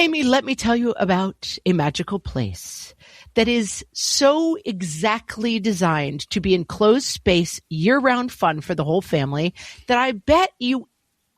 Amy, let me tell you about a magical place that is so exactly designed to be enclosed space, year-round fun for the whole family that I bet you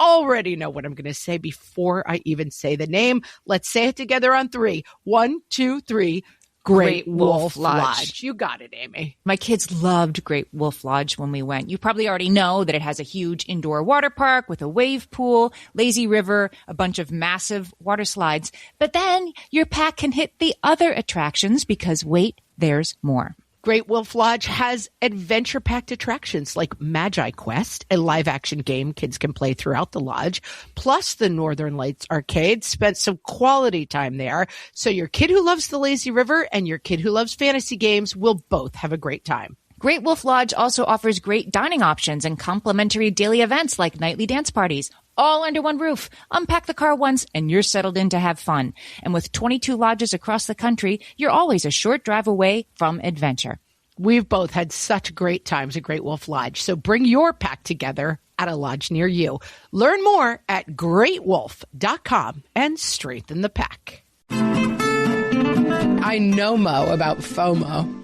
already know what I'm going to say before I even say the name. Let's say it together on 3. 1, 2, 3. Great Wolf Lodge. You got it, Amy. My kids loved Great Wolf Lodge when we went. You probably already know that it has a huge indoor water park with a wave pool, lazy river, a bunch of massive water slides. But then your pack can hit the other attractions because, wait, there's more. Great Wolf Lodge has adventure-packed attractions like Magi Quest, a live-action game kids can play throughout the lodge, plus the Northern Lights Arcade. Spent some quality time there, so your kid who loves the lazy river and your kid who loves fantasy games will both have a great time. Great Wolf Lodge also offers great dining options and complimentary daily events like nightly dance parties, all under one roof. Unpack the car once and you're settled in to have fun. And with 22 lodges across the country, you're always a short drive away from adventure. We've both had such great times at Great Wolf Lodge, so bring your pack together at a lodge near you. Learn more at greatwolf.com and strengthen the pack. I know, Mo, about FOMO.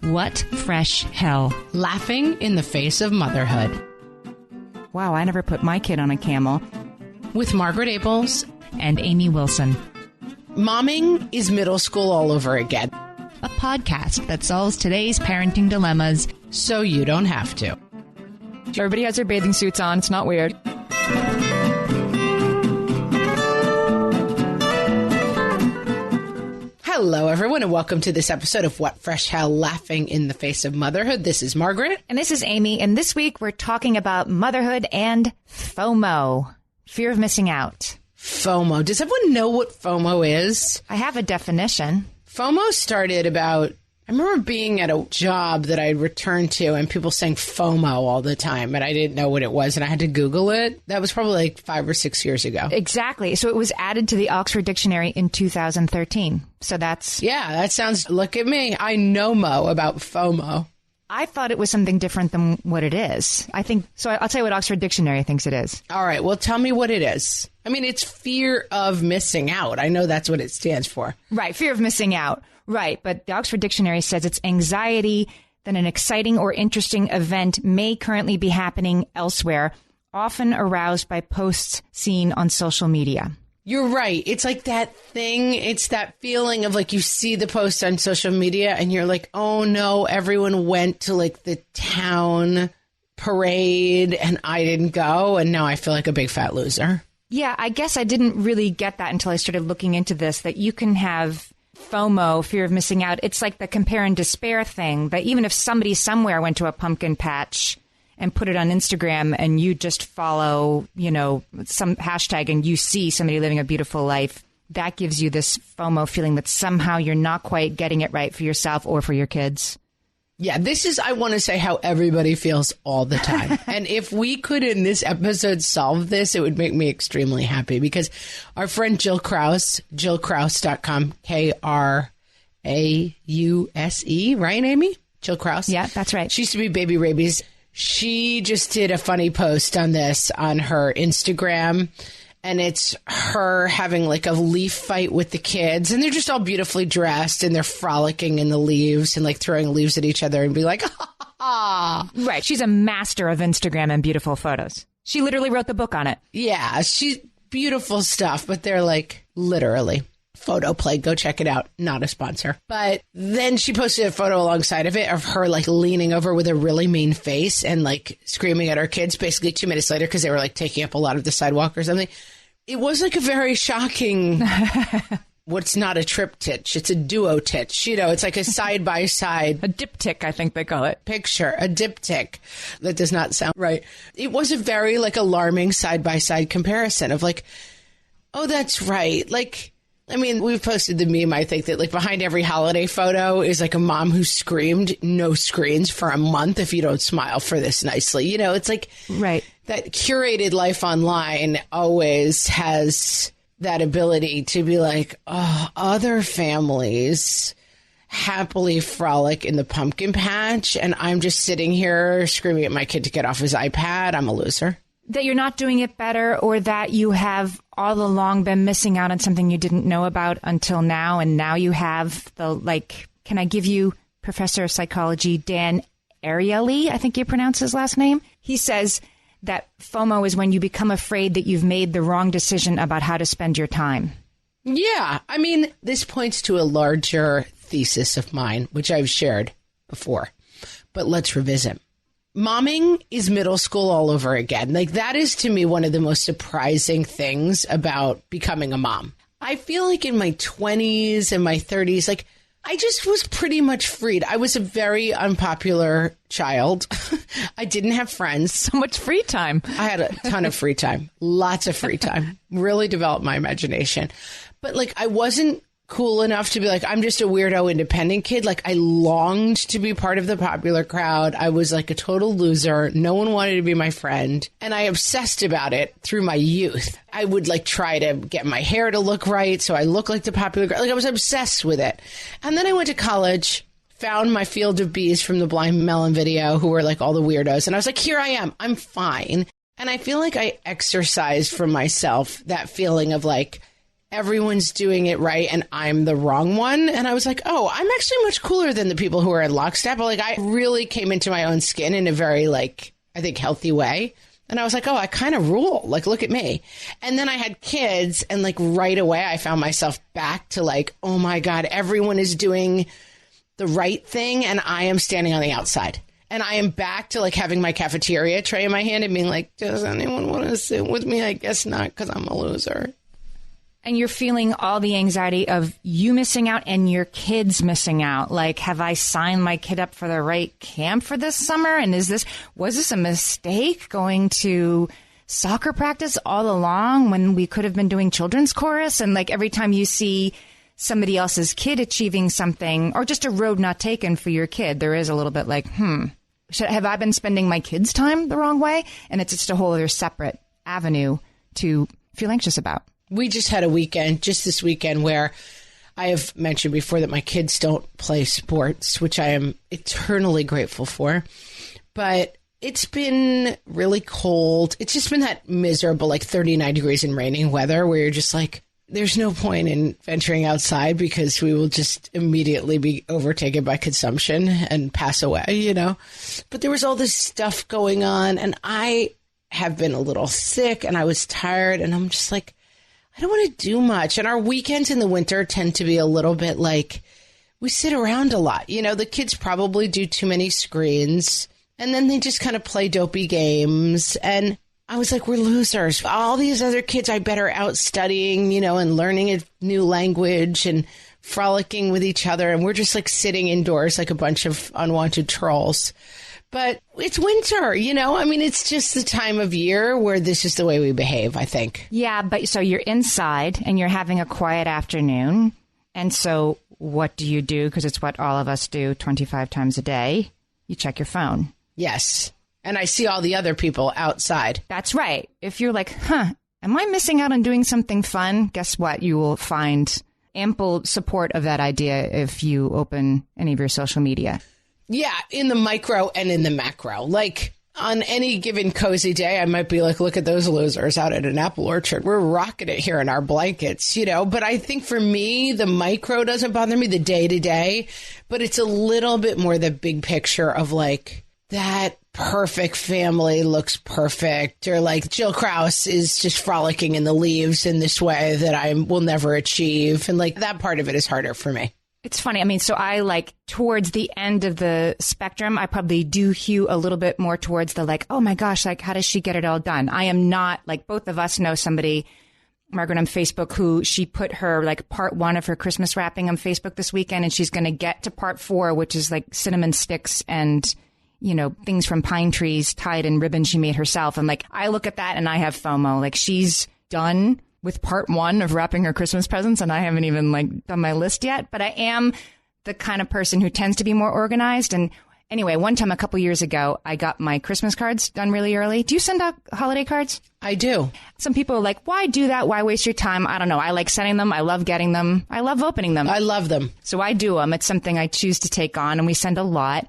What fresh hell? Laughing in the face of motherhood. Wow, I never put my kid on a camel. With Margaret Abels and Amy Wilson. Momming is middle school all over again. A podcast that solves today's parenting dilemmas so you don't have to. Everybody has their bathing suits on. It's not weird. Hello, everyone, and welcome to this episode of What Fresh Hell, Laughing in the Face of Motherhood. This is Margaret. And this is Amy. And this week we're talking about motherhood and FOMO, fear of missing out. FOMO. Does everyone know what FOMO is? I have a definition. FOMO started I remember being at a job that I returned to and people saying FOMO all the time, and I didn't know what it was, and I had to Google it. That was probably like 5 or 6 years ago. Exactly. So it was added to the Oxford Dictionary in 2013. So that's... Yeah, that sounds... Look at me. I know, Mo, about FOMO. I thought it was something different than what it is. I'll tell you what Oxford Dictionary thinks it is. All right. Well, tell me what it is. I mean, it's fear of missing out. I know that's what it stands for. Right. Fear of missing out. Right. But the Oxford Dictionary says it's anxiety that an exciting or interesting event may currently be happening elsewhere, often aroused by posts seen on social media. You're right. It's like that thing. It's that feeling of like you see the post on social media and you're like, oh no, everyone went to like the town parade and I didn't go. And now I feel like a big fat loser. Yeah, I guess I didn't really get that until I started looking into this, that you can have FOMO, fear of missing out. It's like the compare and despair thing, that even if somebody somewhere went to a pumpkin patch and put it on Instagram and you just follow, some hashtag and you see somebody living a beautiful life, that gives you this FOMO feeling that somehow you're not quite getting it right for yourself or for your kids. Yeah, this is, I want to say, how everybody feels all the time. And if we could in this episode solve this, it would make me extremely happy because our friend Jill Krause, JillKrause.com, Krause, right, Amy? Jill Krause? Yeah, that's right. She used to be Baby Rabies. She just did a funny post on this on her Instagram, and it's her having like a leaf fight with the kids, and they're just all beautifully dressed, and they're frolicking in the leaves and like throwing leaves at each other and be like, ah. Right. She's a master of Instagram and beautiful photos. She literally wrote the book on it. Yeah, she's beautiful stuff, but they're like literally. Photo play, go check it out. Not a sponsor. But then she posted a photo alongside of it of her like leaning over with a really mean face and like screaming at her kids basically 2 minutes later because they were like taking up a lot of the sidewalk or something. It was like a very shocking, what's not a triptych, it's a duotych. It's like a side-by-side. A diptych, I think they call it. Picture, a diptych. That does not sound right. It was a very like alarming side-by-side comparison of like, oh, that's right. Like, I mean, we've posted the meme, I think, that like behind every holiday photo is like a mom who screamed, no screens for a month if you don't smile for this nicely. It's like right. That curated life online always has that ability to be like, oh, other families happily frolic in the pumpkin patch and I'm just sitting here screaming at my kid to get off his iPad. I'm a loser. that you're not doing it better, or that you have all along been missing out on something you didn't know about until now, and now you have the, like, can I give you Professor of Psychology Dan Ariely, I think you pronounce his last name? He says that FOMO is when you become afraid that you've made the wrong decision about how to spend your time. Yeah, I mean, this points to a larger thesis of mine, which I've shared before, but let's revisit. Momming is middle school all over again. Like, that is, to me, one of the most surprising things about becoming a mom. I feel like in my 20s and my 30s, like, I just was pretty much freed. I was a very unpopular child. I didn't have friends. So much free time. I had a ton of free time. Lots of free time. Really developed my imagination. But, like, I wasn't cool enough to be like, I'm just a weirdo independent kid. Like, I longed to be part of the popular crowd. I was like a total loser. No one wanted to be my friend. And I obsessed about it through my youth. I would like try to get my hair to look right so I look like the popular crowd. Like, I was obsessed with it. And then I went to college, found my field of bees from the Blind Melon video, who were like all the weirdos. And I was like, here I am. I'm fine. And I feel like I exercised from myself that feeling of like, everyone's doing it right and I'm the wrong one. And I was like, oh, I'm actually much cooler than the people who are in lockstep. But like, I really came into my own skin in a very, like, I think healthy way. And I was like, oh, I kind of rule. Like, look at me. And then I had kids, and like right away I found myself back to like, oh my God, everyone is doing the right thing and I am standing on the outside. And I am back to like having my cafeteria tray in my hand and being like, does anyone want to sit with me? I guess not, because I'm a loser. And you're feeling all the anxiety of you missing out and your kids missing out. Like, have I signed my kid up for the right camp for this summer? And was this a mistake going to soccer practice all along when we could have been doing children's chorus? And like every time you see somebody else's kid achieving something, or just a road not taken for your kid, there is a little bit like, have I been spending my kids' time the wrong way? And it's just a whole other separate avenue to feel anxious about. We just had a weekend, just this weekend, where I have mentioned before that my kids don't play sports, which I am eternally grateful for. But it's been really cold. It's just been that miserable, like 39 degrees and raining weather where you're just like, there's no point in venturing outside because we will just immediately be overtaken by consumption and pass away, you know? But there was all this stuff going on, and I have been a little sick and I was tired, and I'm just like, I don't want to do much. And our weekends in the winter tend to be a little bit like, we sit around a lot. You know, the kids probably do too many screens, and then they just kind of play dopey games. And I was like, we're losers. All these other kids, I bet, are out studying, you know, and learning a new language and frolicking with each other. And we're just like sitting indoors like a bunch of unwanted trolls. But it's winter, you know? I mean, it's just the time of year where this is the way we behave, I think. Yeah, but so you're inside and you're having a quiet afternoon. And so what do you do? Because it's what all of us do 25 times a day. You check your phone. Yes. And I see all the other people outside. That's right. If you're like, am I missing out on doing something fun? Guess what? You will find ample support of that idea if you open any of your social media. Yeah, in the micro and in the macro. Like, on any given cozy day, I might be like, look at those losers out at an apple orchard. We're rocking it here in our blankets, you know? But I think for me, the micro doesn't bother me, the day-to-day. But it's a little bit more the big picture of, like, that perfect family looks perfect. Or, like, Jill Krause is just frolicking in the leaves in this way that I will never achieve. And, like, that part of it is harder for me. It's funny. I mean, so I like towards the end of the spectrum, I probably do hew a little bit more towards the like, oh my gosh, like how does she get it all done? I am not like, both of us know somebody, Margaret on Facebook, who she put her like part 1 of her Christmas wrapping on Facebook this weekend, and she's going to get to part 4, which is like cinnamon sticks and, you know, things from pine trees tied in ribbon she made herself. And like, I look at that and I have FOMO. Like, she's done with part 1 of wrapping her Christmas presents, and I haven't even like done my list yet. But I am the kind of person who tends to be more organized. And anyway, one time a couple years ago, I got my Christmas cards done really early. Do you send out holiday cards? I do. Some people are like, why do that? Why waste your time? I don't know. I like sending them. I love getting them. I love opening them. I love them. So I do them. It's something I choose to take on, and we send a lot.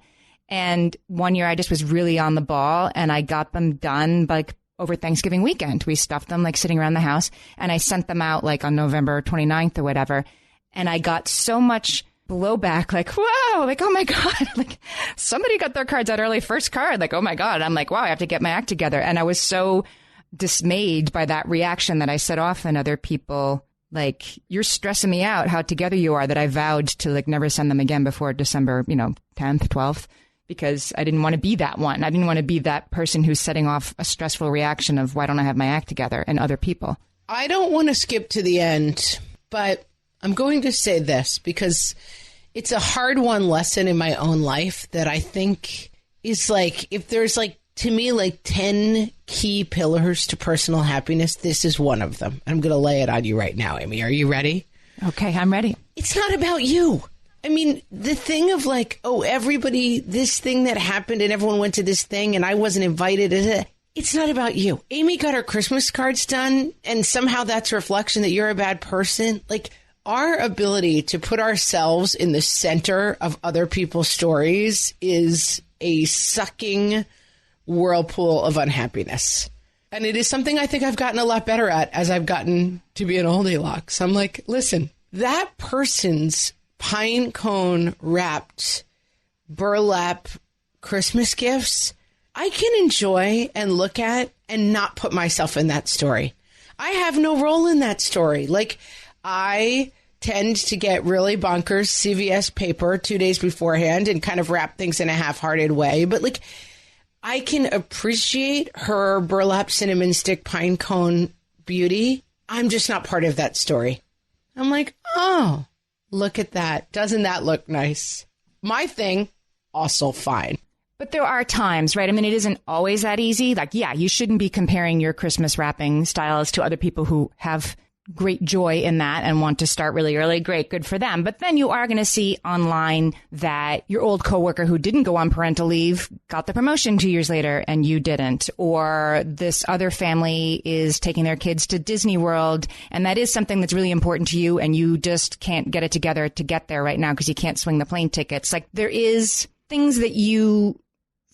And one year I just was really on the ball, and I got them done like over Thanksgiving weekend. We stuffed them like sitting around the house, and I sent them out like on November 29th or whatever. And I got so much blowback, like, wow, like, oh my God, like somebody got their cards out early, first card, like, oh my God. I'm like, wow, I have to get my act together. And I was so dismayed by that reaction that I set off in other people, like, you're stressing me out how together you are, that I vowed to like never send them again before December, 10th, 12th, because I didn't want to be that one. I didn't want to be that person who's setting off a stressful reaction of why don't I have my act together and other people. I don't want to skip to the end, but I'm going to say this because it's a hard-won lesson in my own life that I think is like, if there's like, to me, like 10 key pillars to personal happiness, this is one of them. I'm going to lay it on you right now, Amy. Are you ready? Okay, I'm ready. It's not about you. I mean, the thing of like, oh, everybody, this thing that happened and everyone went to this thing and I wasn't invited. It's not about you. Amy got her Christmas cards done and somehow that's a reflection that you're a bad person. Like, our ability to put ourselves in the center of other people's stories is a sucking whirlpool of unhappiness. And it is something I think I've gotten a lot better at as I've gotten to be an oldie lock. So I'm like, listen, that person's pine cone wrapped burlap Christmas gifts, I can enjoy and look at and not put myself in that story. I have no role in that story. Like, I tend to get really bonkers CVS paper 2 days beforehand and kind of wrap things in a half-hearted way. But like, I can appreciate her burlap cinnamon stick pine cone beauty. I'm just not part of that story. I'm like, oh, look at that. Doesn't that look nice? My thing, also fine. But there are times, right? I mean, it isn't always that easy. Like, yeah, you shouldn't be comparing your Christmas wrapping styles to other people who have great joy in that and want to start really early. Great, good for them. But then you are going to see online that your old coworker who didn't go on parental leave got the promotion 2 years later and you didn't. Or this other family is taking their kids to Disney World and that is something that's really important to you and you just can't get it together to get there right now because you can't swing the plane tickets. Like, there is things that you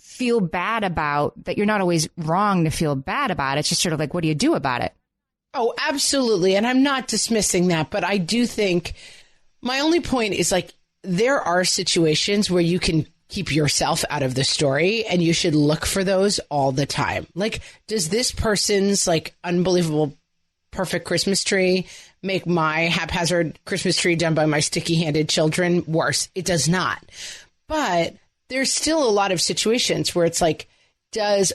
feel bad about that you're not always wrong to feel bad about. It's just sort of like, what do you do about it? Oh, absolutely. And I'm not dismissing that, but I do think my only point is like, there are situations where you can keep yourself out of the story and you should look for those all the time. Like, does this person's like unbelievable perfect Christmas tree make my haphazard Christmas tree done by my sticky-handed children worse? It does not. But there's still a lot of situations where it's like,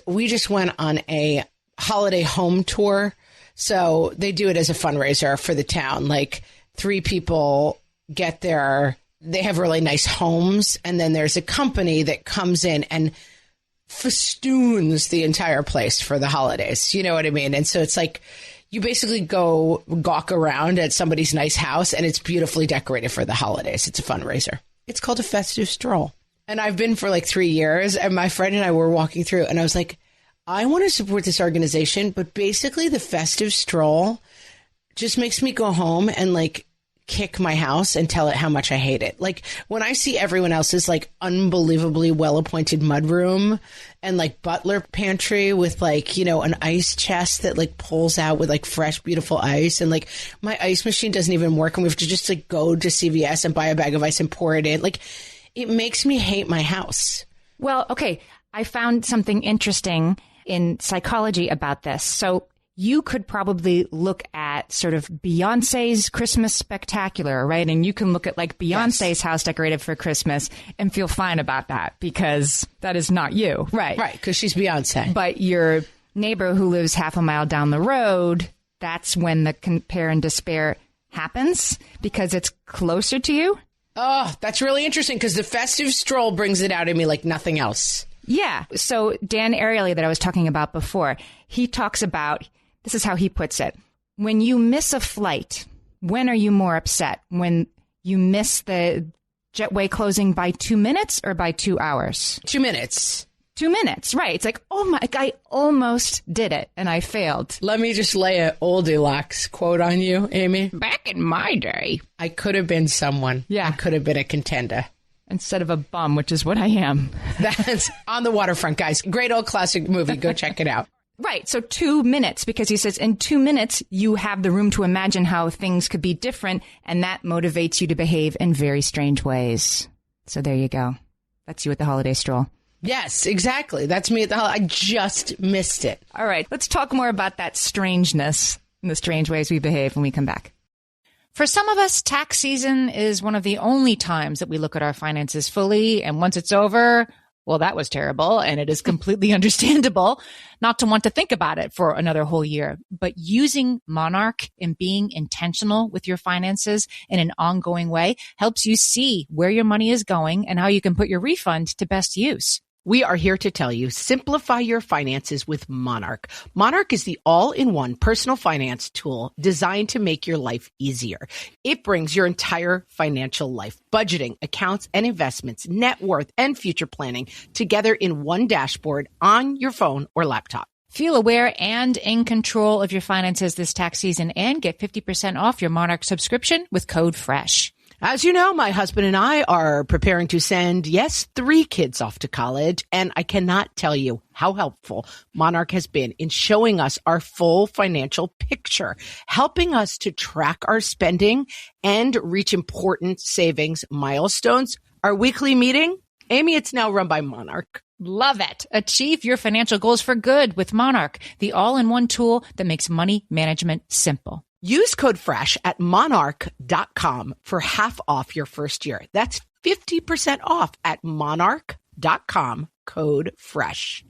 we just went on a holiday home tour. So they do it as a fundraiser for the town. Like, 3 people get there. They have really nice homes. And then there's a company that comes in and festoons the entire place for the holidays. You know what I mean? And so it's like, you basically go gawk around at somebody's nice house and it's beautifully decorated for the holidays. It's a fundraiser. It's called a festive stroll. And I've been for like 3 years. And my friend and I were walking through and I was like, I want to support this organization, but basically the festive stroll just makes me go home and like kick my house and tell it how much I hate it. Like, when I see everyone else's like unbelievably well-appointed mudroom and like butler pantry with like, an ice chest that like pulls out with like fresh, beautiful ice. And like, my ice machine doesn't even work. And we have to just like go to CVS and buy a bag of ice and pour it in. Like, it makes me hate my house. Well, okay. I found something interesting in psychology about this. So you could probably look at sort of Beyonce's Christmas Spectacular, right? And you can look at like Beyonce's house decorated for Christmas and feel fine about that because that is not you, right? Right, because she's Beyonce. But your neighbor who lives half a mile down the road, that's when the compare and despair happens because it's closer to you. Oh, that's really interesting because the festive stroll brings it out in me like nothing else. Yeah. So Dan Ariely that I was talking about before, he talks about, this is how he puts it. When you miss a flight, when are you more upset? When you miss the jetway closing by 2 minutes or by 2 hours? 2 minutes. 2 minutes, right. It's like, oh my, I almost did it and I failed. Let me just lay an oldie locks quote on you, Amy. Back in my day, I could have been someone. Yeah. I could have been a contender. Instead of a bum, which is what I am. That's On the Waterfront, guys. Great old classic movie. Go check it out. Right. So 2 minutes, because he says in 2 minutes, you have the room to imagine how things could be different. And that motivates you to behave in very strange ways. So there you go. That's you at the holiday stroll. Yes, exactly. That's me at the holiday. I just missed it. All right. Let's talk more about that strangeness and the strange ways we behave when we come back. For some of us, tax season is one of the only times that we look at our finances fully. And once it's over, well, that was terrible. And it is completely understandable not to want to think about it for another whole year. But using Monarch and being intentional with your finances in an ongoing way helps you see where your money is going and how you can put your refund to best use. We are here to tell you, simplify your finances with Monarch. Monarch is the all-in-one personal finance tool designed to make your life easier. It brings your entire financial life, budgeting, accounts and investments, net worth, and future planning together in one dashboard on your phone or laptop. Feel aware and in control of your finances this tax season and get 50% off your Monarch subscription with code FRESH. As you know, my husband and I are preparing to send, 3 kids off to college, and I cannot tell you how helpful Monarch has been in showing us our full financial picture, helping us to track our spending and reach important savings milestones. Our weekly meeting, Amy, it's now run by Monarch. Love it. Achieve your financial goals for good with Monarch, the all-in-one tool that makes money management simple. Use code FRESH at monarch.com for half off your first year. That's 50% off at monarch.com, code FRESH.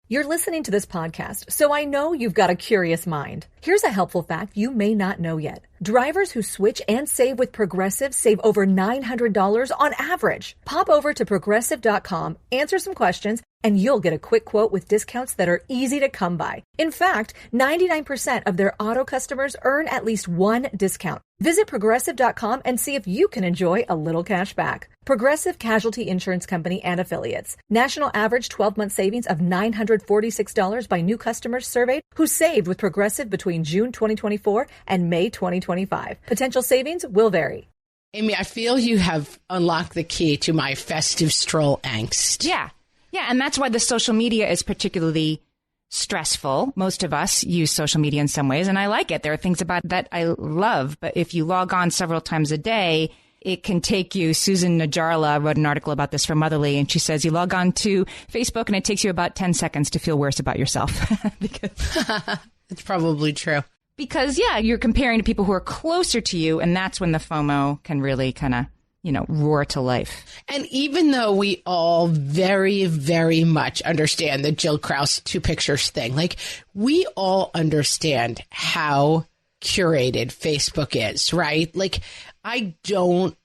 You're listening to this podcast, so I know you've got a curious mind. Here's a helpful fact you may not know yet. Drivers who switch and save with Progressive save over $900 on average. Pop over to Progressive.com, answer some questions, and you'll get a quick quote with discounts that are easy to come by. In fact, 99% of their auto customers earn at least one discount. Visit Progressive.com and see if you can enjoy a little cash back. Progressive Casualty Insurance Company and Affiliates. National average 12-month savings of $946 by new customers surveyed who saved with Progressive between June 2024 and May 2025. Potential savings will vary. Amy, I feel you have unlocked the key to my festive stroll angst. Yeah. Yeah, and that's why the social media is particularly stressful. Most of us use social media in some ways, and I like it. There are things about that I love, but if you log on several times a day, it can take you. Susan Najarla wrote an article about this for Motherly, and she says you log on to Facebook, and it takes you about 10 seconds to feel worse about yourself. It's probably true. Because, yeah, you're comparing to people who are closer to you, and that's when the FOMO can really kind of roar to life. And even though we all very, very much understand the Jill Krause 2 pictures thing, like we all understand how curated Facebook is, right? Like I don't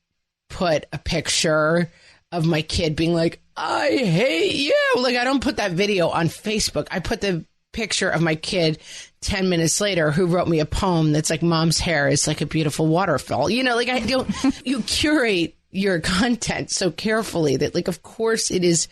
put a picture of my kid being like, I hate you. Like I don't put that video on Facebook. I put the picture of my kid 10 minutes later who wrote me a poem that's like, Mom's hair is like a beautiful waterfall. Like I don't, you curate your content so carefully that like, of course it is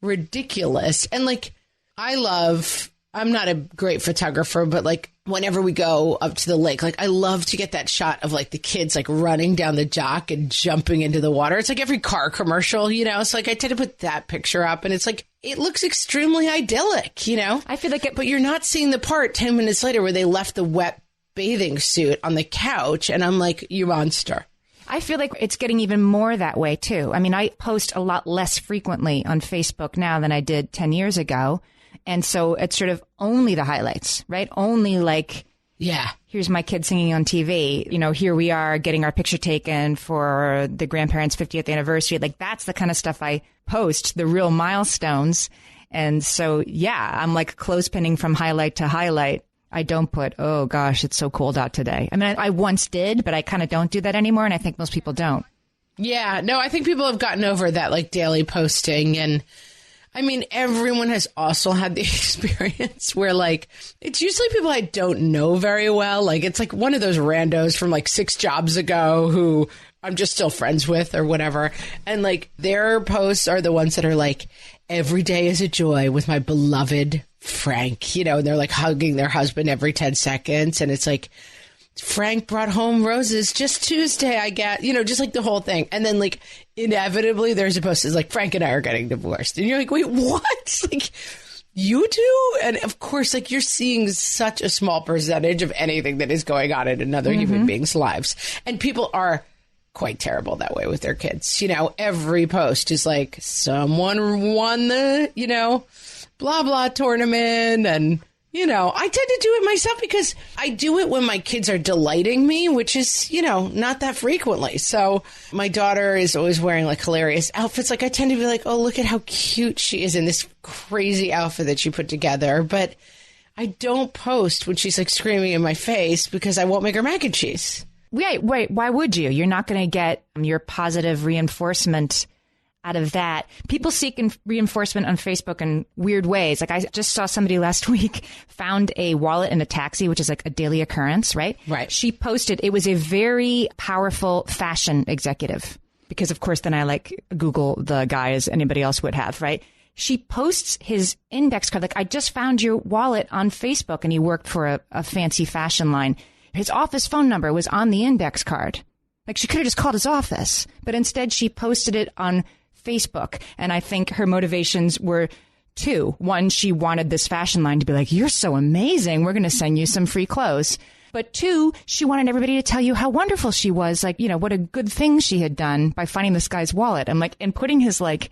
ridiculous. And like, I'm not a great photographer, but like whenever we go up to the lake, like I love to get that shot of like the kids like running down the dock and jumping into the water. It's like every car commercial, So like I tend to put that picture up and it's like, it looks extremely idyllic, I feel like it, but you're not seeing the part 10 minutes later where they left the wet bathing suit on the couch. And I'm like, you monster. I feel like it's getting even more that way too. I mean, I post a lot less frequently on Facebook now than I did 10 years ago. And so it's sort of only the highlights, right? Only like, yeah, here's my kid singing on TV. Here we are getting our picture taken for the grandparents' 50th anniversary. Like that's the kind of stuff I post, the real milestones. And so, yeah, I'm like clothespinning from highlight to highlight. I don't put, oh gosh, it's so cold out today. I mean, I once did, but I kind of don't do that anymore. And I think most people don't. Yeah, no, I think people have gotten over that like daily posting. And I mean, everyone has also had the experience where like, it's usually people I don't know very well. Like it's like one of those randos from like 6 jobs ago who I'm just still friends with or whatever. And like their posts are the ones that are like, every day is a joy with my beloved Frank, and they're like hugging their husband every 10 seconds. And it's like, Frank brought home roses just Tuesday, I get, just like the whole thing. And then like inevitably there's a post that's like, Frank and I are getting divorced. And you're like, wait, what? Like You do? And of course, like, you're seeing such a small percentage of anything that is going on in another human being's lives. And people are quite terrible that way with their kids. You know, every post is like, someone won the, you know, blah, blah tournament. And, you know, I tend to do it myself because I do it when my kids are delighting me, which is, you know, not that frequently. So my daughter is always wearing like hilarious outfits. Like, I tend to be like, oh, look at how cute she is in this crazy outfit that she put together. But I don't post when she's like screaming in my face because I won't make her mac and cheese. Wait, why would you? You're not going to get your positive reinforcement out of that. People seek reinforcement on Facebook in weird ways. Like, I just saw somebody last week found a wallet in a taxi, which is like a daily occurrence, right? Right. She posted, it was a very powerful fashion executive, because of course then I like Google the guy as anybody else would have, right? She posts his index card. Like, I just found your wallet on Facebook, and he worked for a fancy fashion line. His office phone number was on the index card. Like, she could have just called his office, but instead she posted it on Facebook. And I think her motivations were two. One, she wanted this fashion line to be like, you're so amazing, we're going to send you some free clothes. But two, she wanted everybody to tell you how wonderful she was. Like, you know, what a good thing she had done by finding this guy's wallet. I'm like, and putting his like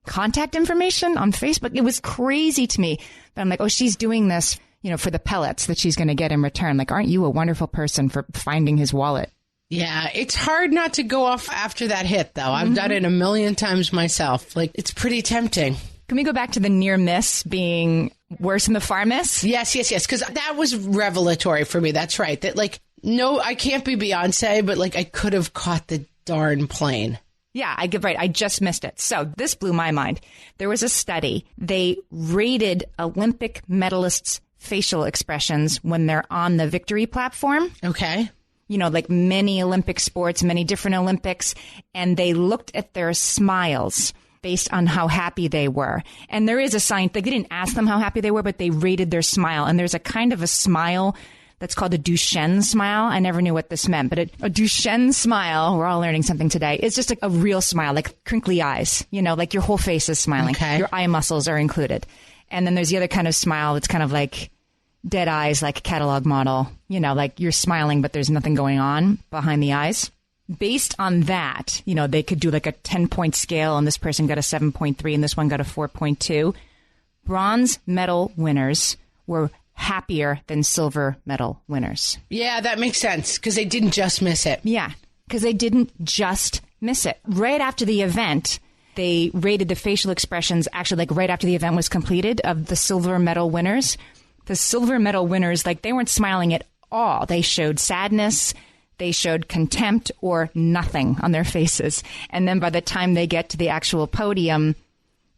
contact information on Facebook. It was crazy to me. But I'm like, oh, she's doing this, you know, for the pellets that she's going to get in return. Like, aren't you a wonderful person for finding his wallet? Yeah, it's hard not to go off after that hit, though. I've done it a million times myself. Like, it's pretty tempting. Can we go back to the near miss being worse than the far miss? Yes, because that was revelatory for me. That's right. That, like, no, I can't be Beyoncé, but, like, I could have caught the darn plane. Yeah, I just missed it. So this blew my mind. There was a study. They rated Olympic medalists' facial expressions when they're on the victory platform. Okay. You know, like many Olympic sports, many different Olympics, and they looked at their smiles based on how happy they were. And there is a science, they didn't ask them how happy they were, but they rated their smile. And there's a kind of a smile that's called a Duchenne smile. I never knew what this meant, but a Duchenne smile, we're all learning something today, is just a real smile, like crinkly eyes, you know, like your whole face is smiling. Okay. Your eye muscles are included. And then there's the other kind of smile that's kind of like dead eyes, like a catalog model, you know, like you're smiling, but there's nothing going on behind the eyes. Based on that, you know, they could do like a 10-point scale, and this person got a 7.3 and this one got a 4.2. Bronze medal winners were happier than silver medal winners. Yeah, that makes sense, because they didn't just miss it. Yeah, because they didn't just miss it. Right after the event, they rated the facial expressions, actually, like right after the event was completed, of the silver medal winners. The silver medal winners, like, they weren't smiling at all. They showed sadness, they showed contempt, or nothing on their faces. And then by the time they get to the actual podium,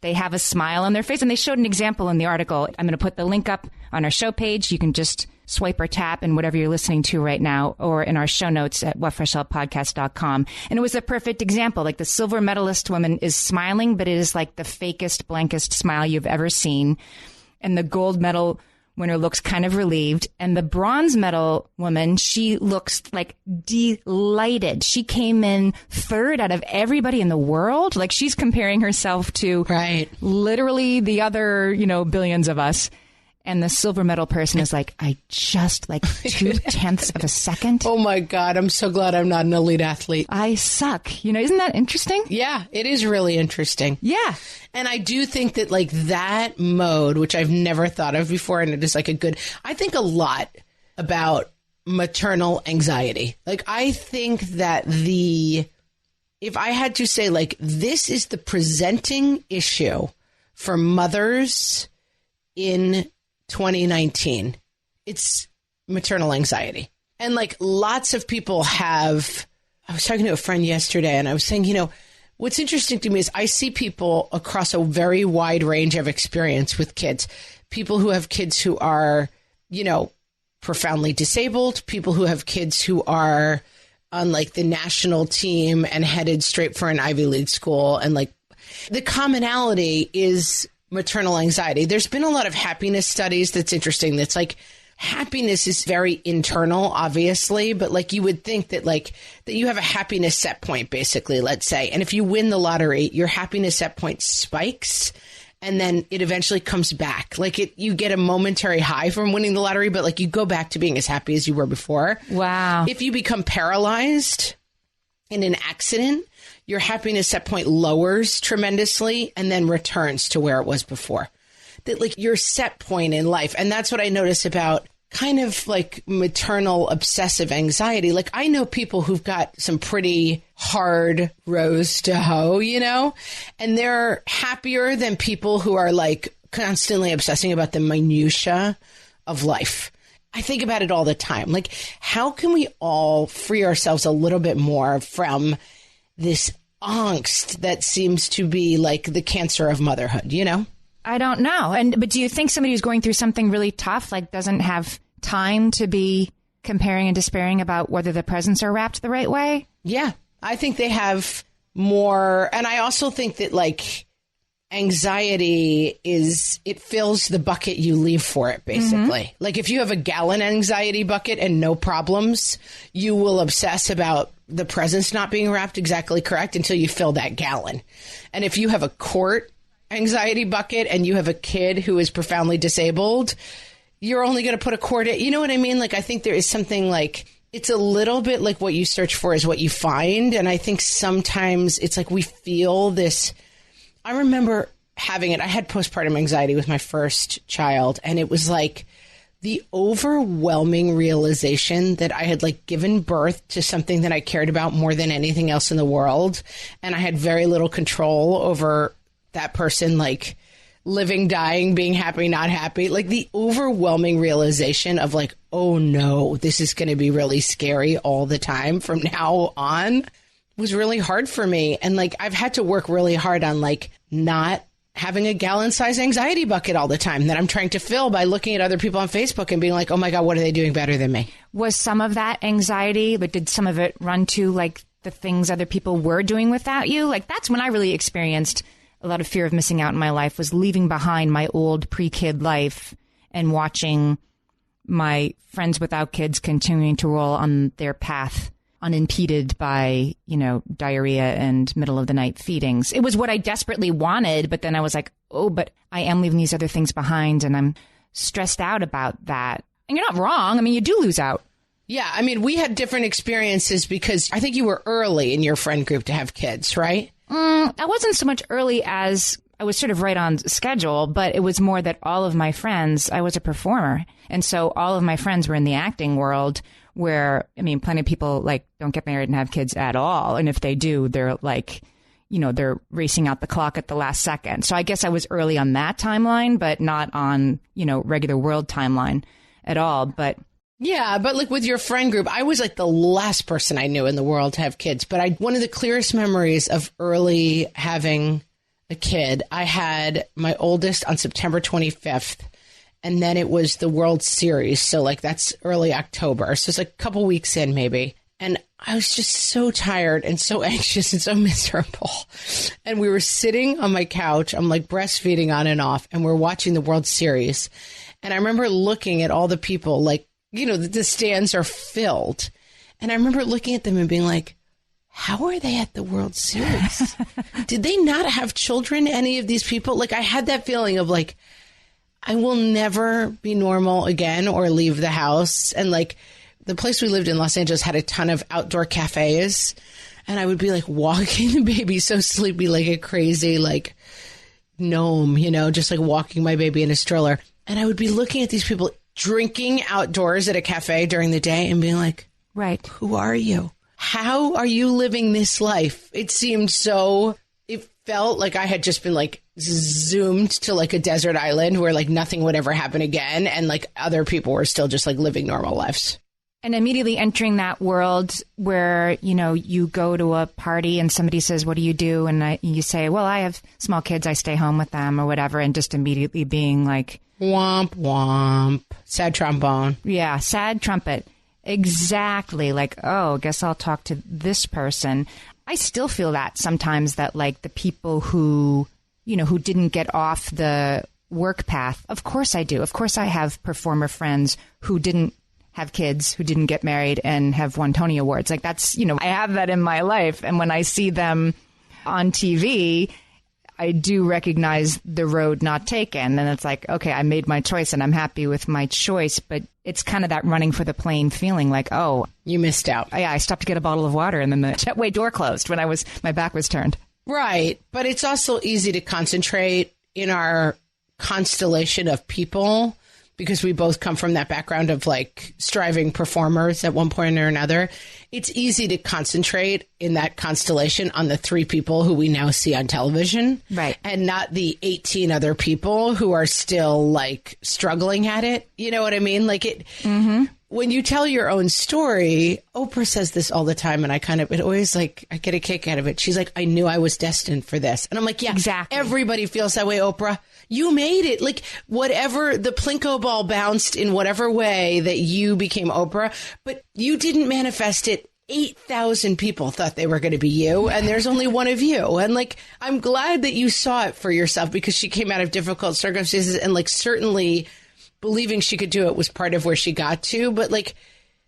they have a smile on their face. And they showed an example in the article. I'm going to put the link up on our show page. You can just swipe or tap in whatever you're listening to right now, or in our show notes at whatfreshhellpodcast.com. And it was a perfect example. Like, the silver medalist woman is smiling, but it is like the fakest, blankest smile you've ever seen. And the gold medal winner looks kind of relieved. And the bronze medal woman, she looks like delighted. She came in third out of everybody in the world. Like, she's comparing herself to literally the other, you know, billions of us. And the silver medal person is like, I just like 0.2 of a second. Oh my God, I'm so glad I'm not an elite athlete. I suck. You know, isn't that interesting? Yeah, it is really interesting. Yeah. And I do think that, like, that mode, which I've never thought of before, and it is like a good, I think a lot about maternal anxiety. Like, I think that if I had to say, like, this is the presenting issue for mothers in 2019, it's maternal anxiety. And, like, lots of people have, I was talking to a friend yesterday, and I was saying, you know, what's interesting to me is I see people across a very wide range of experience with kids. People who have kids who are, you know, profoundly disabled, people who have kids who are on, like, the national team and headed straight for an Ivy League school. And, like, the commonality is maternal anxiety. There's been a lot of happiness studies that's interesting. That's like, happiness is very internal, obviously, but, like, you would think that, like, that you have a happiness set point, basically, let's say. And if you win the lottery, your happiness set point spikes. And then it eventually comes back. Like you get a momentary high from winning the lottery, but like you go back to being as happy as you were before. Wow. If you become paralyzed in an accident, your happiness set point lowers tremendously and then returns to where it was before. That like your set point in life. And that's what I notice about kind of like maternal obsessive anxiety. Like I know people who've got some pretty hard rows to hoe, you know, and they're happier than people who are like constantly obsessing about the minutia of life. I think about it all the time. Like, how can we all free ourselves a little bit more from this angst that seems to be like the cancer of motherhood, you know? I don't know. But do you think somebody who's going through something really tough, like doesn't have time to be comparing and despairing about whether the presents are wrapped the right way? Yeah, I think they have more. And I also think that like anxiety it fills the bucket you leave for it, basically. Mm-hmm. Like if you have a gallon anxiety bucket and no problems, you will obsess about the presents not being wrapped exactly correct until you fill that gallon. And if you have a quart anxiety bucket and you have a kid who is profoundly disabled, you're only going to put a quart in. You know what I mean? Like, I think there is something like, it's a little bit like what you search for is what you find. And I think sometimes it's like we feel this. I remember having it. I had postpartum anxiety with my first child. And it was like the overwhelming realization that I had like given birth to something that I cared about more than anything else in the world. And I had very little control over that person, like living, dying, being happy, not happy, like the overwhelming realization of like, oh no, this is going to be really scary all the time from now on was really hard for me. And like, I've had to work really hard on like not having a gallon size anxiety bucket all the time that I'm trying to fill by looking at other people on Facebook and being like, oh my God, what are they doing better than me? Was some of that anxiety, but did some of it run to like the things other people were doing without you? Like that's when I really experienced a lot of fear of missing out in my life, was leaving behind my old pre-kid life and watching my friends without kids continuing to roll on their path unimpeded by, you know, diarrhea and middle of the night feedings. It was what I desperately wanted, but then I was like, oh, but I am leaving these other things behind and I'm stressed out about that. And you're not wrong. I mean, you do lose out. Yeah. I mean, we had different experiences because I think you were early in your friend group to have kids, right? I wasn't so much early as I was sort of right on schedule, but it was more that all of my friends, I was a performer. And so all of my friends were in the acting world where, I mean, plenty of people like don't get married and have kids at all. And if they do, they're like, you know, they're racing out the clock at the last second. So I guess I was early on that timeline, but not on, you know, regular world timeline at all. But yeah, but like with your friend group, I was like the last person I knew in the world to have kids. But one of the clearest memories of early having a kid, I had my oldest on September 25th. And then it was the World Series. So like that's early October. So it's like a couple weeks in maybe. And I was just so tired and so anxious and so miserable. And we were sitting on my couch. I'm like breastfeeding on and off. And we're watching the World Series. And I remember looking at all the people like, you know, the stands are filled. And I remember looking at them and being like, how are they at the World Series? Did they not have children, any of these people? Like, I had that feeling of like, I will never be normal again or leave the house. And like, the place we lived in Los Angeles had a ton of outdoor cafes. And I would be like walking the baby so sleepy, like a crazy, like gnome, you know, just like walking my baby in a stroller. And I would be looking at these people drinking outdoors at a cafe during the day and being like, right, who are you? How are you living this life? It seemed so, it felt like I had just been like zoomed to like a desert island where like nothing would ever happen again. And like other people were still just like living normal lives. And immediately entering that world where, you know, you go to a party and somebody says, what do you do? And you say, well, I have small kids. I stay home with them or whatever. And just immediately being like, womp, womp. Sad trombone. Yeah, sad trumpet. Exactly. Like, oh, guess I'll talk to this person. I still feel that sometimes that like the people who, you know, who didn't get off the work path. Of course I do. Of course I have performer friends who didn't have kids, who didn't get married and have won Tony Awards. Like that's, you know, I have that in my life. And when I see them on TV, I do recognize the road not taken. And it's like, okay, I made my choice and I'm happy with my choice. But it's kind of that running for the plane feeling like, oh, you missed out. Yeah, I stopped to get a bottle of water and then the jetway door closed when my back was turned. Right. But it's also easy to concentrate in our constellation of people because we both come from that background of like striving performers at one point or another. It's easy to concentrate in that constellation on the 3 people who we now see on television. Right. And not the 18 other people who are still like struggling at it. You know what I mean? Like it, when you tell your own story, Oprah says this all the time. And it always like, I get a kick out of it. She's like, I knew I was destined for this. And I'm like, yeah, exactly. Everybody feels that way, Oprah. You made it. Like whatever the Plinko ball bounced in whatever way that you became Oprah, but you didn't manifest it. 8,000 people thought they were going to be you, and there's only one of you. And like, I'm glad that you saw it for yourself because she came out of difficult circumstances and like certainly believing she could do it was part of where she got to. But like,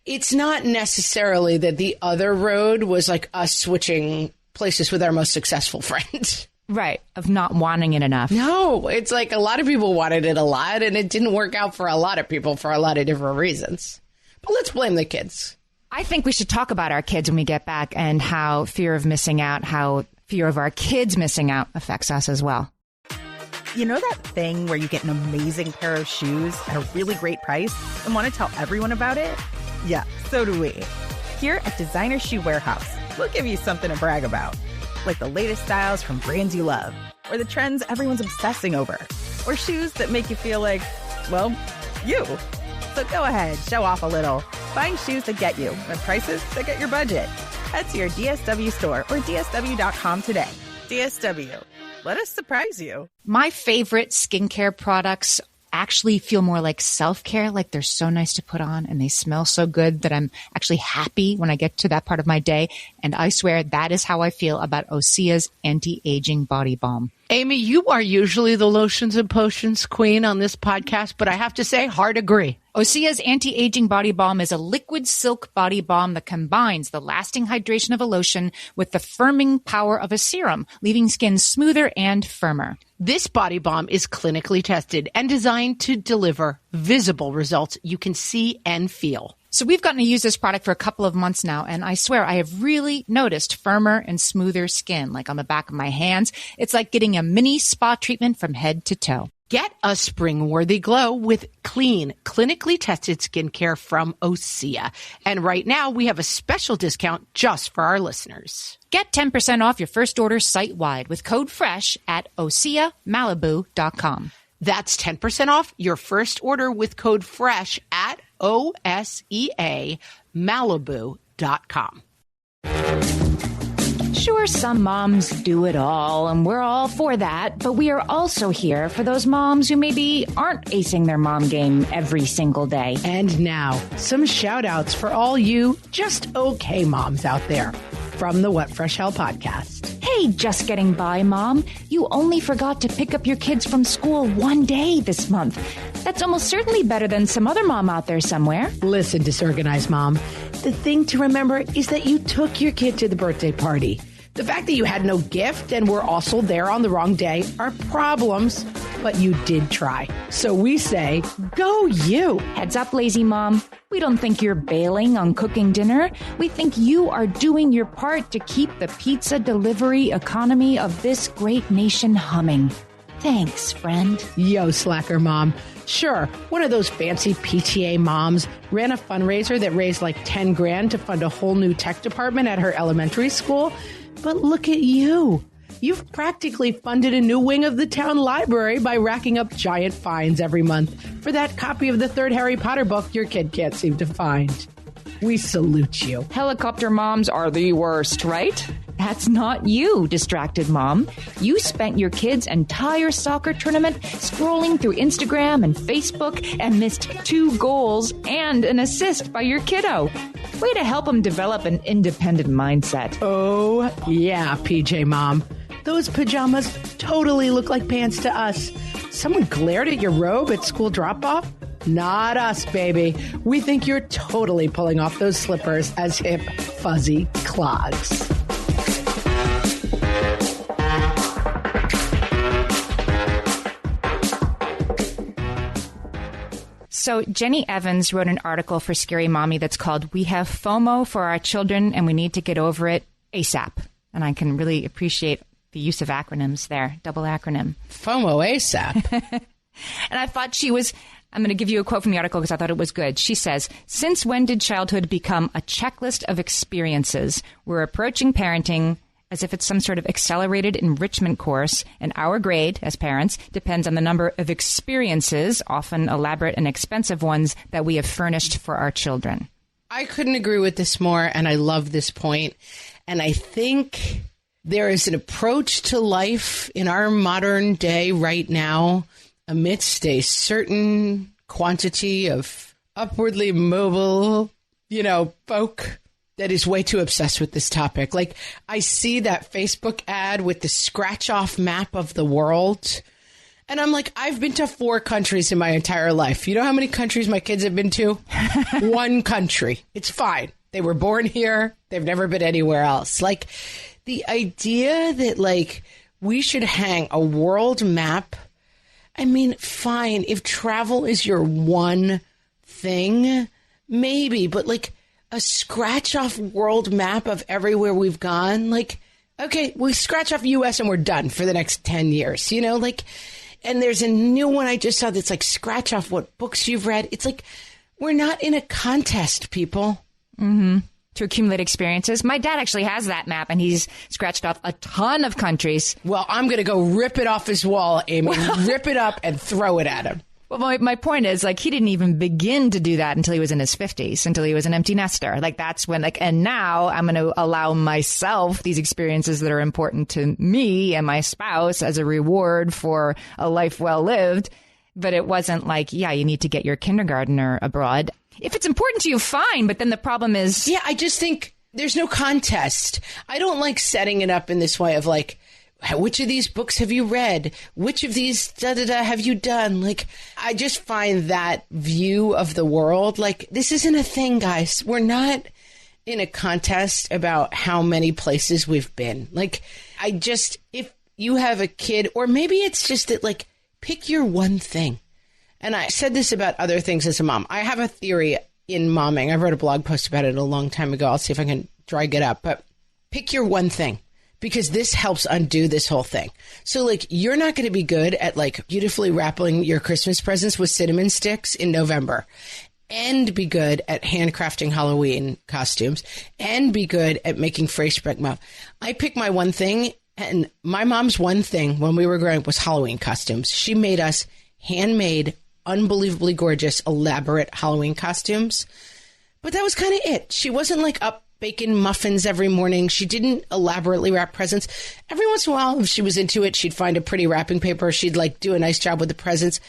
it's not necessarily that the other road was like us switching places with our most successful friend. Right. Of not wanting it enough. No, it's like a lot of people wanted it a lot and it didn't work out for a lot of people for a lot of different reasons. But let's blame the kids. I think we should talk about our kids when we get back and how fear of missing out, how fear of our kids missing out affects us as well. You know that thing where you get an amazing pair of shoes at a really great price and want to tell everyone about it? Yeah, so do we. Here at Designer Shoe Warehouse, we'll give you something to brag about. Like the latest styles from brands you love, or the trends everyone's obsessing over, or shoes that make you feel like, well, you. So go ahead, show off a little. Find shoes that get you at prices that get your budget. Head to your DSW store or DSW.com today. DSW, let us surprise you. My favorite skincare products actually feel more like self-care, like they're so nice to put on and they smell so good that I'm actually happy when I get to that part of my day. And I swear that is how I feel about Osea's anti-aging body balm. Amy, you are usually the lotions and potions queen on this podcast, but I have to say, hard agree. Osea's anti-aging body balm is a liquid silk body balm that combines the lasting hydration of a lotion with the firming power of a serum, leaving skin smoother and firmer. This body balm is clinically tested and designed to deliver visible results you can see and feel. So we've gotten to use this product for a couple of months now, and I swear I have really noticed firmer and smoother skin, like on the back of my hands. It's like getting a mini spa treatment from head to toe. Get a spring-worthy glow with clean, clinically tested skincare from Osea. And right now, we have a special discount just for our listeners. Get 10% off your first order site-wide with code FRESH at OseaMalibu.com. That's 10% off your first order with code FRESH at OSEAMalibu.com. Sure, some moms do it all, and we're all for that, but we are also here for those moms who maybe aren't acing their mom game every single day. And now, some shout-outs for all you just okay moms out there from the What Fresh Hell podcast. Hey, just getting by, Mom. You only forgot to pick up your kids from school one day this month. That's almost certainly better than some other mom out there somewhere. Listen, disorganized mom, the thing to remember is that you took your kid to the birthday party. The fact that you had no gift and were also there on the wrong day are problems, but you did try. So we say, go you. Heads up, lazy mom. We don't think you're bailing on cooking dinner. We think you are doing your part to keep the pizza delivery economy of this great nation humming. Thanks, friend. Yo, slacker mom. Sure, one of those fancy PTA moms ran a fundraiser that raised like 10 grand to fund a whole new tech department at her elementary school. But look at you. You've practically funded a new wing of the town library by racking up giant fines every month for that copy of the third Harry Potter book your kid can't seem to find. We salute you. Helicopter moms are the worst, right? That's not you, distracted mom. You spent your kid's entire soccer tournament scrolling through Instagram and Facebook and missed 2 goals and an assist by your kiddo. Way to help them develop an independent mindset. Oh, yeah, PJ Mom. Those pajamas totally look like pants to us. Someone glared at your robe at school drop-off? Not us, baby. We think you're totally pulling off those slippers as hip, fuzzy clogs. So Jenny Evans wrote an article for Scary Mommy that's called "We Have FOMO for Our Children and We Need to Get Over It ASAP." And I can really appreciate the use of acronyms there, double acronym. FOMO ASAP. And I thought I'm going to give you a quote from the article because I thought it was good. She says, "Since when did childhood become a checklist of experiences? We're approaching parenting as if it's some sort of accelerated enrichment course, and our grade, as parents, depends on the number of experiences, often elaborate and expensive ones, that we have furnished for our children." I couldn't agree with this more, and I love this point. And I think there is an approach to life in our modern day right now amidst a certain quantity of upwardly mobile, folk that is way too obsessed with this topic. Like, I see that Facebook ad with the scratch-off map of the world, and I'm like, I've been to 4 countries in my entire life. You know how many countries my kids have been to? 1 country. It's fine. They were born here. They've never been anywhere else. Like, the idea that, like, we should hang a world map. I mean, fine. If travel is your one thing, maybe. But, like, a scratch-off world map of everywhere we've gone, like, okay, we scratch off U.S. and we're done for the next 10 years, like, and there's a new one I just saw that's like scratch off what books you've read. It's like, we're not in a contest, people. Mm-hmm. To accumulate experiences. My dad actually has that map, and he's scratched off a ton of countries. Well, I'm going to go rip it off his wall, Amy. Rip it up and throw it at him. Well, my point is, like, he didn't even begin to do that until he was in his 50s, until he was an empty nester. Like, that's when, like, and now I'm going to allow myself these experiences that are important to me and my spouse as a reward for a life well lived. But it wasn't like, yeah, you need to get your kindergartner abroad. If it's important to you, fine. But then the problem is... Yeah, I just think there's no contest. I don't like setting it up in this way of like, which of these books have you read? Which of these have you done? Like, I just find that view of the world, like, this isn't a thing, guys. We're not in a contest about how many places we've been. Like, if you have a kid, or maybe it's just that, like, pick your one thing. And I said this about other things as a mom. I have a theory in momming. I wrote a blog post about it a long time ago. I'll see if I can drag it up. But pick your one thing, because this helps undo this whole thing. So, like, you're not going to be good at, like, beautifully wrapping your Christmas presents with cinnamon sticks in November, and be good at handcrafting Halloween costumes, and be good at making Freyspek muff. I pick my one thing, and my mom's one thing when we were growing up was Halloween costumes. She made us handmade, unbelievably gorgeous, elaborate Halloween costumes. But that was kind of it. She wasn't like up baking muffins every morning. She didn't elaborately wrap presents. Every once in a while, if she was into it, she'd find a pretty wrapping paper. She'd like do a nice job with the presents.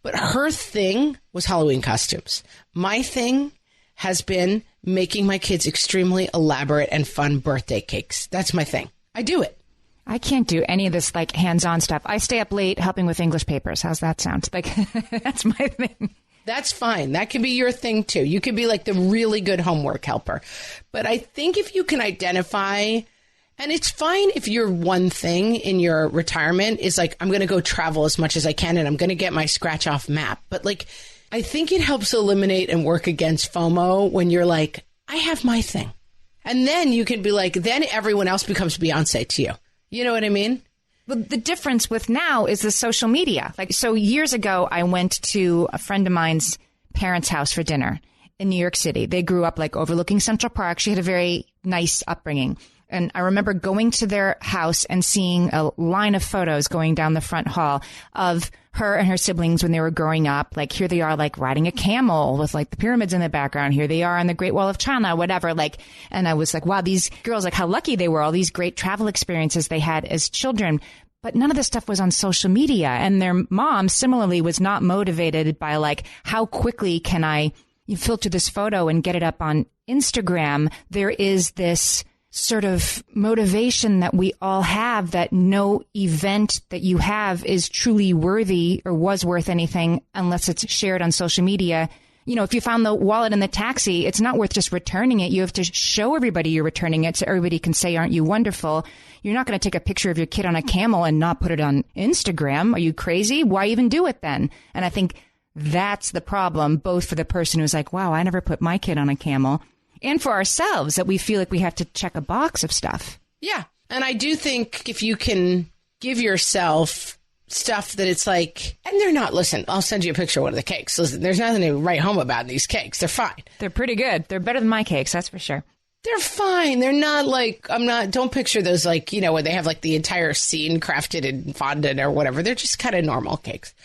But her thing was Halloween costumes. My thing has been making my kids extremely elaborate and fun birthday cakes. That's my thing. I do it. I can't do any of this, like, hands-on stuff. I stay up late helping with English papers. How's that sound? Like, that's my thing. That's fine. That can be your thing, too. You can be, like, the really good homework helper. But I think if you can identify, and it's fine if your one thing in your retirement is, like, I'm going to go travel as much as I can, and I'm going to get my scratch-off map. But, like, I think it helps eliminate and work against FOMO when you're like, I have my thing. And then you can be like, then everyone else becomes Beyoncé to you. You know what I mean? Well, the difference with now is the social media. Like, so years ago, I went to a friend of mine's parents' house for dinner in New York City. They grew up like overlooking Central Park. She had a very nice upbringing. And I remember going to their house and seeing a line of photos going down the front hall of her and her siblings when they were growing up. Like, here they are, like, riding a camel with, like, the pyramids in the background. Here they are on the Great Wall of China, whatever. Like, and I was like, wow, these girls, like, how lucky they were, all these great travel experiences they had as children. But none of this stuff was on social media. And their mom, similarly, was not motivated by, like, how quickly can I filter this photo and get it up on Instagram? There is this sort of motivation that we all have that no event that you have is truly worthy or was worth anything unless it's shared on social media. You know, if you found the wallet in the taxi, it's not worth just returning it. You have to show everybody you're returning it so everybody can say, aren't you wonderful? You're not going to take a picture of your kid on a camel and not put it on Instagram. Are you crazy? Why even do it then? And I think that's the problem, both for the person who's like, wow, I never put my kid on a camel, and for ourselves, that we feel like we have to check a box of stuff. Yeah. And I do think if you can give yourself stuff that it's like, and they're not, listen, I'll send you a picture of one of the cakes. Listen, there's nothing to write home about in these cakes. They're fine. They're pretty good. They're better than my cakes, that's for sure. They're fine. They're not like, don't picture those like, where they have like the entire scene crafted in fondant or whatever. They're just kind of normal cakes.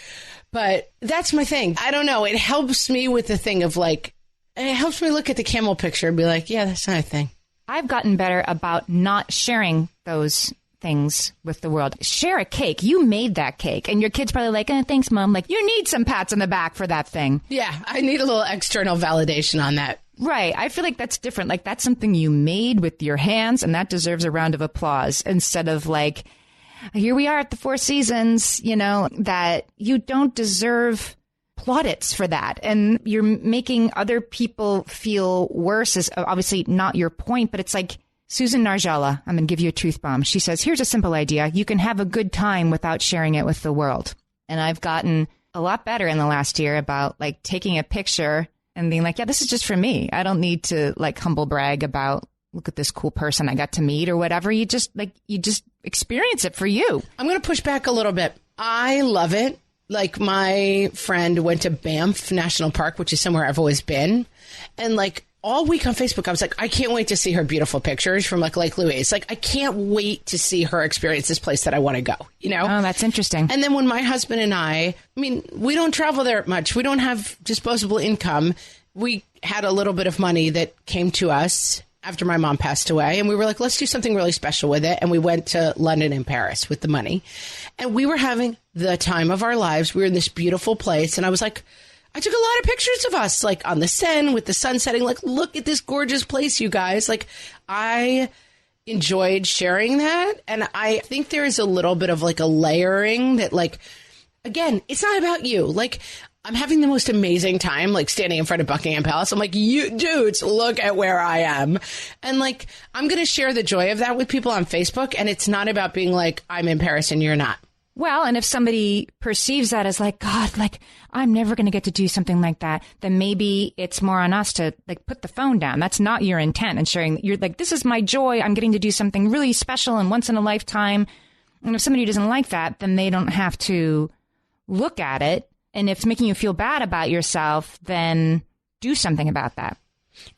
But that's my thing. I don't know. It helps me with the thing of like, it helps me look at the camel picture and be like, yeah, that's not a thing. I've gotten better about not sharing those things with the world. Share a cake. You made that cake. And your kid's probably like, thanks, Mom. Like, you need some pats on the back for that thing. Yeah, I need a little external validation on that. Right. I feel like that's different. Like, that's something you made with your hands, and that deserves a round of applause instead of like, here we are at the Four Seasons, that you don't deserve plaudits for that. And you're making other people feel worse is obviously not your point, but it's like Susan Narjala, I'm going to give you a truth bomb. She says, here's a simple idea. You can have a good time without sharing it with the world. And I've gotten a lot better in the last year about like taking a picture and being like, yeah, this is just for me. I don't need to like humble brag about, look at this cool person I got to meet or whatever. You just experience it for you. I'm going to push back a little bit. I love it. Like, my friend went to Banff National Park, which is somewhere I've always been. And like all week on Facebook, I was like, I can't wait to see her beautiful pictures from like Lake Louise. Like, I can't wait to see her experience this place that I want to go, Oh, that's interesting. And then when my husband and I mean, we don't travel there much. We don't have disposable income. We had a little bit of money that came to us after my mom passed away. And we were like, let's do something really special with it. And we went to London and Paris with the money. And we were having the time of our lives. We were in this beautiful place. And I was like, I took a lot of pictures of us, like on the Seine with the sun setting. Like, look at this gorgeous place, you guys. Like, I enjoyed sharing that. And I think there is a little bit of like a layering that, like, again, it's not about you. Like, I'm having the most amazing time, like, standing in front of Buckingham Palace. I'm like, you dudes, look at where I am. And like, I'm going to share the joy of that with people on Facebook. And it's not about being like, I'm in Paris and you're not. Well, and if somebody perceives that as like, God, like, I'm never going to get to do something like that, then maybe it's more on us to like put the phone down. That's not your intent. And sharing, you're like, this is my joy. I'm getting to do something really special and once in a lifetime. And if somebody doesn't like that, then they don't have to look at it. And if it's making you feel bad about yourself, then do something about that.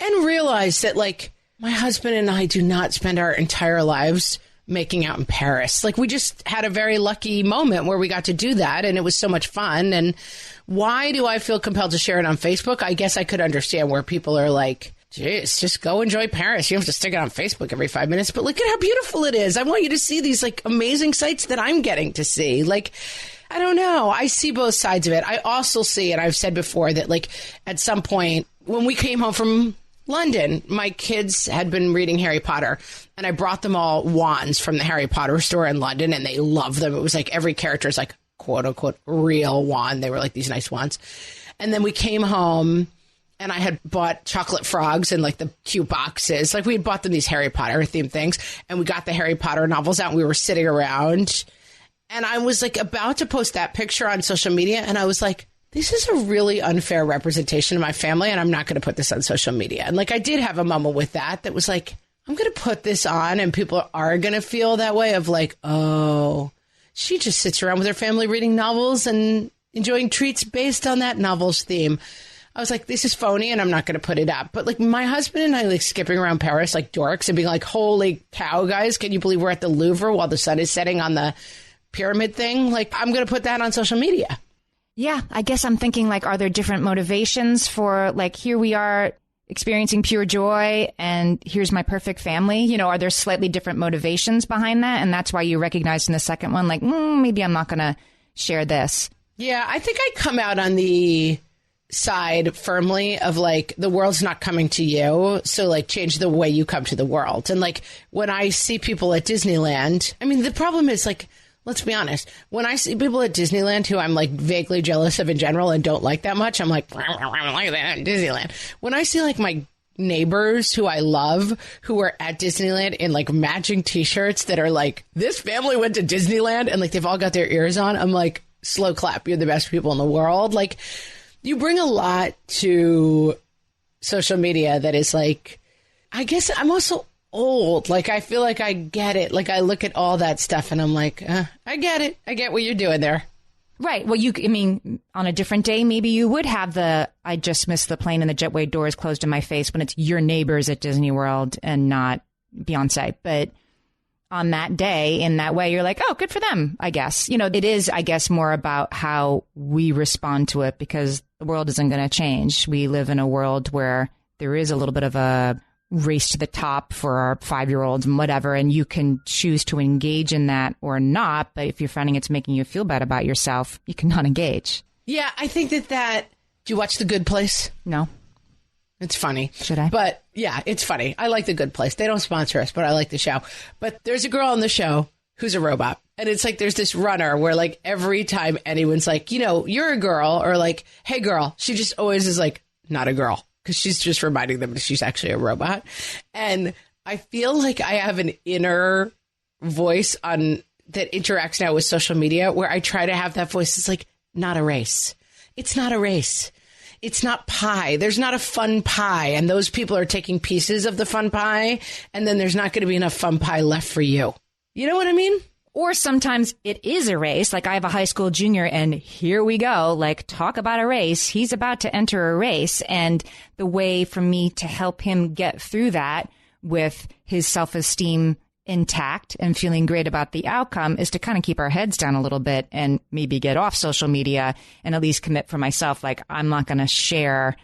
And realize that, like, my husband and I do not spend our entire lives making out in Paris. Like, we just had a very lucky moment where we got to do that, and it was so much fun. And why do I feel compelled to share it on Facebook? I guess I could understand where people are like, geez, just go enjoy Paris. You don't have to stick it on Facebook every 5 minutes. But look at how beautiful it is. I want you to see these, like, amazing sights that I'm getting to see. Like, I don't know. I see both sides of it. I also see, and I've said before, that like at some point when we came home from London, my kids had been reading Harry Potter, and I brought them all wands from the Harry Potter store in London, and they loved them. It was like every character is like, quote unquote, real wand. They were like these nice wands. And then we came home, and I had bought chocolate frogs in like the cute boxes. Like, we had bought them these Harry Potter themed things, and we got the Harry Potter novels out, and we were sitting around. And I was like about to post that picture on social media, and I was like, this is a really unfair representation of my family, and I'm not going to put this on social media. And like, I did have a moment with that was like, I'm going to put this on, and people are going to feel that way of like, oh, she just sits around with her family reading novels and enjoying treats based on that novel's theme. I was like, this is phony, and I'm not going to put it up. But like, my husband and I, like, skipping around Paris like dorks and being like, holy cow, guys, can you believe we're at the Louvre while the sun is setting on the pyramid thing? Like, I'm going to put that on social media. Yeah, I guess I'm thinking, like, are there different motivations for, like, here we are experiencing pure joy and here's my perfect family? Are there slightly different motivations behind that? And that's why you recognize in the second one, like, maybe I'm not going to share this. Yeah, I think I come out on the side firmly of like, the world's not coming to you, so like, change the way you come to the world. And like, when I see people at Disneyland, I mean, the problem is like, let's be honest, when I see people at Disneyland who I'm like vaguely jealous of in general and don't like that much, I'm like, I don't like that at Disneyland. When I see like my neighbors who I love who are at Disneyland in like matching t-shirts that are like, this family went to Disneyland, and like they've all got their ears on, I'm like, slow clap, you're the best people in the world. Like, You bring a lot to social media that is like, I guess I'm also old. Like, I feel like I get it. Like, I look at all that stuff and I'm like, I get it. I get what you're doing there. Right. Well, on a different day, maybe you would have I just missed the plane and the jetway doors closed in my face when it's your neighbors at Disney World and not Beyoncé. But on that day, in that way, you're like, oh, good for them, I guess. It is, I guess, more about how we respond to it because the world isn't going to change. We live in a world where there is a little bit of a race to the top for our 5-year-olds and whatever, and you can choose to engage in that or not. But if you're finding it's making you feel bad about yourself, you cannot engage. Yeah, I think that do you watch The Good Place? No. It's funny. Should I? But yeah, it's funny. I like The Good Place. They don't sponsor us, but I like the show. But there's a girl on the show who's a robot. And it's like there's this runner where like every time anyone's like, you're a girl or like, hey, girl, she just always is like, not a girl. Because she's just reminding them that she's actually a robot. And I feel like I have an inner voice that interacts now with social media where I try to have that voice. It's like, not a race. It's not a race. It's not pie. There's not a fun pie. And those people are taking pieces of the fun pie. And then there's not going to be enough fun pie left for you. You know what I mean? Or sometimes it is a race. Like I have a high school junior and here we go. Like talk about a race. He's about to enter a race. And the way for me to help him get through that with his self-esteem intact and feeling great about the outcome is to kind of keep our heads down a little bit and maybe get off social media and at least commit for myself. Like I'm not going to share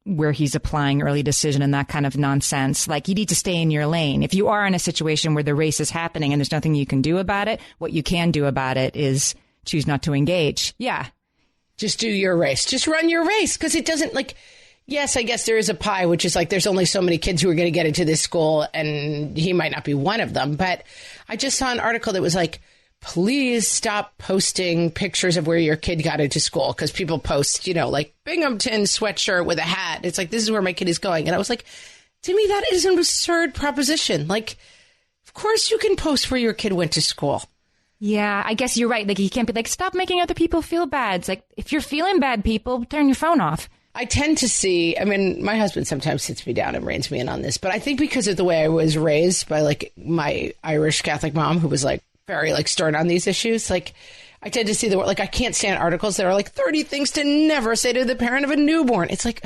where he's applying early decision and that kind of nonsense. Like you need to stay in your lane. If you are in a situation where the race is happening and there's nothing you can do about it, what you can do about it is choose not to engage. Yeah. Just do your race. Just run your race. Because it doesn't like, yes, I guess there is a pie, which is like there's only so many kids who are going to get into this school and he might not be one of them. But I just saw an article that was like, please stop posting pictures of where your kid got into school because people post, like Binghamton sweatshirt with a hat. It's like, this is where my kid is going. And I was like, to me, that is an absurd proposition. Like, of course you can post where your kid went to school. Yeah, I guess you're right. Like, you can't be like, stop making other people feel bad. It's like, if you're feeling bad, people, turn your phone off. I tend to see, my husband sometimes sits me down and reins me in on this, but I think because of the way I was raised by like my Irish Catholic mom who was like, very like stern on these issues. Like I tend to see like I can't stand articles that are like 30 things to never say to the parent of a newborn. It's like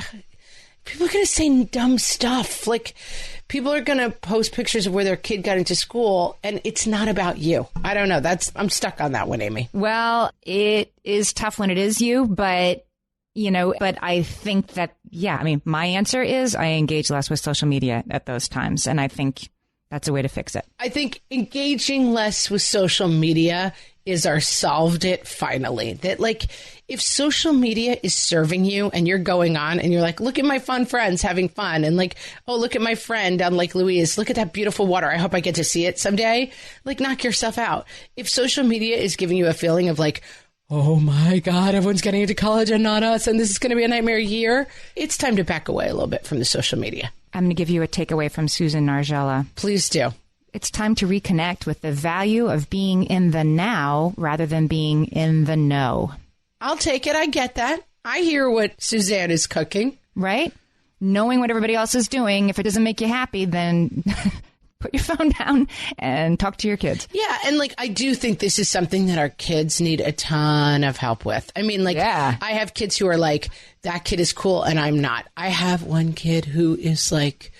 people are going to say dumb stuff. Like people are going to post pictures of where their kid got into school and it's not about you. I don't know. I'm stuck on that one, Amy. Well, it is tough when it is you, but but I think that, my answer is I engage less with social media at those times. And I think that's a way to fix it. I think engaging less with social media is our solved it finally. That like if social media is serving you and you're going on and you're like, look at my fun friends having fun and like, oh, look at my friend on Lake Louise. Look at that beautiful water. I hope I get to see it someday. Like knock yourself out. If social media is giving you a feeling of like, oh my God, everyone's getting into college and not us and this is going to be a nightmare year, it's time to back away a little bit from the social media. I'm going to give you a takeaway from Susan Nargella. Please do. It's time to reconnect with the value of being in the now rather than being in the know. I'll take it. I get that. I hear what Suzanne is cooking. Right? Knowing what everybody else is doing, if it doesn't make you happy, then put your phone down and talk to your kids. Yeah, and like I do think this is something that our kids need a ton of help with. I have kids who are like, that kid is cool and I'm not. I have one kid who is like,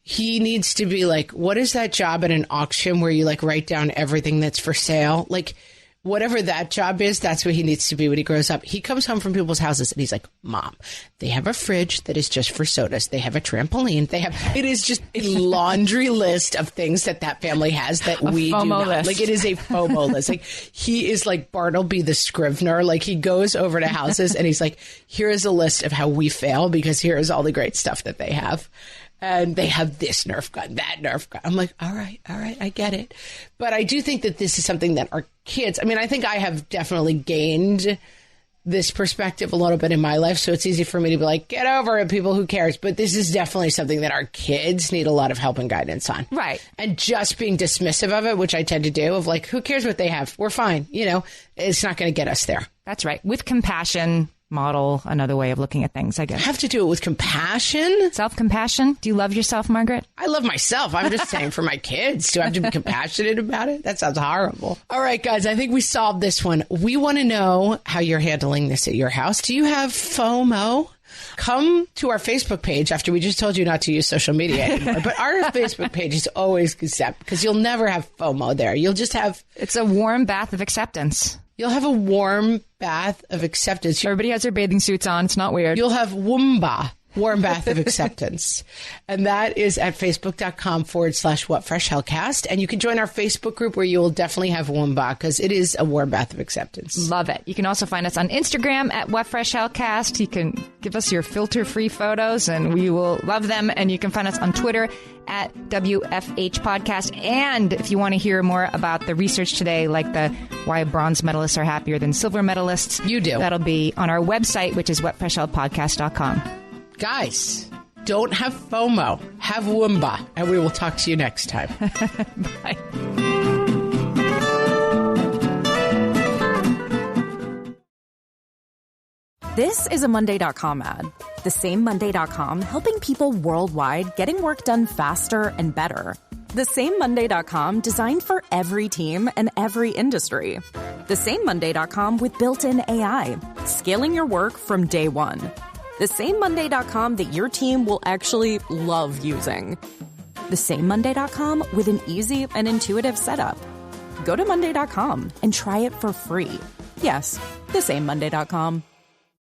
he needs to be like, what is that job at an auction where you like write down everything that's for sale? Like whatever that job is, that's what he needs to be when he grows up. He comes home from people's houses and he's like, Mom, they have a fridge that is just for sodas. They have a trampoline. It is just a laundry list of things that family has that we do not. List. Like it is a FOMO list. Like he is like Bartleby the Scrivener. Like he goes over to houses and he's like, here is a list of how we fail because here is all the great stuff that they have. And they have this Nerf gun, that Nerf gun. I'm like, all right, I get it. But I do think that this is something that our kids, I think I have definitely gained this perspective a little bit in my life. So it's easy for me to be like, get over it, people, who cares? But this is definitely something that our kids need a lot of help and guidance on. Right. And just being dismissive of it, which I tend to do, of like, who cares what they have? We're fine. It's not going to get us there. That's right. With compassion model another way of looking at things, I guess. Have to do it with compassion. Self-compassion. Do you love yourself, Margaret? I love myself. I'm just saying for my kids to have to be compassionate about it. That sounds horrible. All right, guys, I think we solved this one. We want to know how you're handling this at your house. Do you have FOMO? Come to our Facebook page after we just told you not to use social media anymore. But our Facebook page is always accept because you'll never have FOMO there. You'll just have... It's a warm bath of acceptance. You'll have a warm bath of acceptance. Everybody has their bathing suits on. It's not weird. You'll have Woomba, warm bath of acceptance. And that is at facebook.com/whatfreshhellcast. And you can join our Facebook group where you will definitely have Woomba because it is a warm bath of acceptance. Love it. You can also find us on Instagram at whatfreshhellcast. You can give us your filter-free photos and we will love them. And you can find us on Twitter at WFH Podcast. And if you want to hear more about the research today, like the why bronze medalists are happier than silver medalists, you do. That'll be on our website, which is whatfreshhellpodcast.com. Guys, don't have FOMO. Have Woomba. And we will talk to you next time. Bye. This is a Monday.com ad. The same Monday.com helping people worldwide getting work done faster and better. The same Monday.com designed for every team and every industry. The same Monday.com with built-in AI, scaling your work from day one. The same Monday.com that your team will actually love using. The same Monday.com with an easy and intuitive setup. Go to Monday.com and try it for free. Yes, the same Monday.com.